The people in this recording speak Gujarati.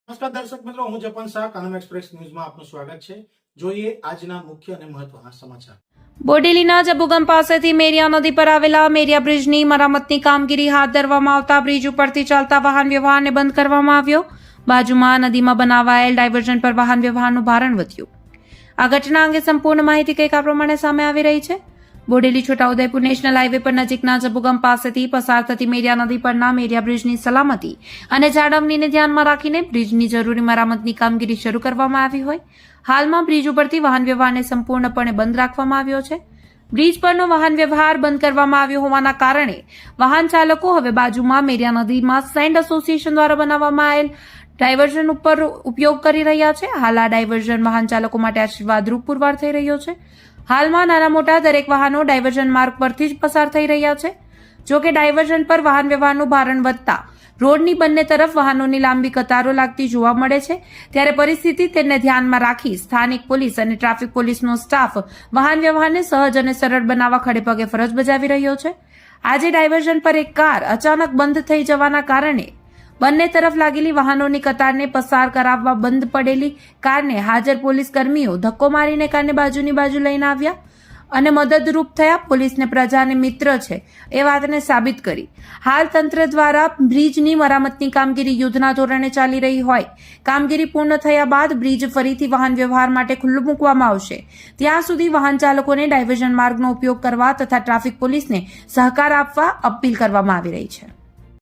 નમસ્કાર દર્શક મિત્રો, હું જપન શાહ, કાનમ એક્સપ્રેસ ન્યૂઝમાં આપનું સ્વાગત છે. જોઈએ આજના મુખ્ય અને મહત્વના સમાચાર. બોડેલીના જબુગમ પાસેથી મેરિયા નદી પર આવેલા મેરિયા બ્રિજની મરામતની કામગીરી હાથ ધરવામાં આવતા બ્રિજ ઉપરથી ચાલતા વાહન વ્યવહારને બંધ કરવામાં આવ્યો. બાજુમાં નદીમાં બનાવાયેલ ડાયવર્ઝન પર વાહન વ્યવહારનું ભારણ વધ્યું. આ ઘટના અંગે સંપૂર્ણ માહિતી કંઈક આ પ્રમાણે સામે આવી રહી છે. બોડેલી છોટાઉદેપુર નેશનલ હાઈવે પર નજીકના જબુગમ પાસેથી પસાર થતી મેરિયા નદી પરના મેરિયા બ્રિજની સલામતી અને જાળવણીને ધ્યાનમાં રાખીને બ્રિજની જરૂરી મરામતની કામગીરી શરૂ કરવામાં આવી હોય. હાલમાં બ્રિજ ઉપરથી વાહન વ્યવહારને સંપૂર્ણપણે બંધ રાખવામાં આવ્યો છે. બ્રિજ પરનો વાહન વ્યવહાર બંધ કરવામાં આવ્યો હોવાના કારણે વાહન ચાલકો હવે બાજુમાં મેરિયા નદીમાં સેન્ડ એસોસિએશન દ્વારા બનાવવામાં આવેલ ડાયવર્ઝન ઉપર ઉપયોગ કરી રહ્યા છે. હાલ આ ડાયવર્ઝન વાહન ચાલકો માટે આશીર્વાદરૂપ પુરવાર થઈ રહ્યો છે. હાલમાં નાના મોટા દરેક વાહનો ડાયવર્ઝન માર્ગ પરથી જ પસાર થઈ રહ્યા છે. જો કે ડાયવર્ઝન પર વાહન વ્યવહારનું ભારણ વધતા રોડની બંને તરફ વાહનોની લાંબી કતારો લાગતી જોવા મળે છે. ત્યારે પરિસ્થિતિ તેને ધ્યાનમાં રાખી સ્થાનિક પોલીસ અને ટ્રાફિક પોલીસનો સ્ટાફ વાહન વ્યવહારને સહજ અને સરળ બનાવવા ખડેપગે ફરજ બજાવી રહ્યો છે. આજે ડાયવર્ઝન પર એક કાર અચાનક બંધ થઈ જવાના કારણે બંને તરફ લાગેલી વાહનોની કતારને પસાર કરાવવા બંધ પડેલી કારને હાજર પોલીસ કર્મીઓ ધક્કો મારીને કારને બાજુની બાજુ લઈને આવ્યા અને મદદરૂપ થયા. પોલીસને પ્રજાને મિત્ર છે એ વાતને સાબિત કરી. હાલ તંત્ર દ્વારા બ્રિજની મરામતની કામગીરી યુદ્ધના ધોરણે ચાલી રહી હોય. કામગીરી પૂર્ણ થયા બાદ બ્રિજ ફરીથી વાહન વ્યવહાર માટે ખુલ્લું મૂકવામાં આવશે. ત્યાં સુધી વાહન ચાલકોને ડાયવર્ઝન માર્ગનો ઉપયોગ કરવા તથા ટ્રાફિક પોલીસને સહકાર આપવા અપીલ કરવામાં આવી રહી છે.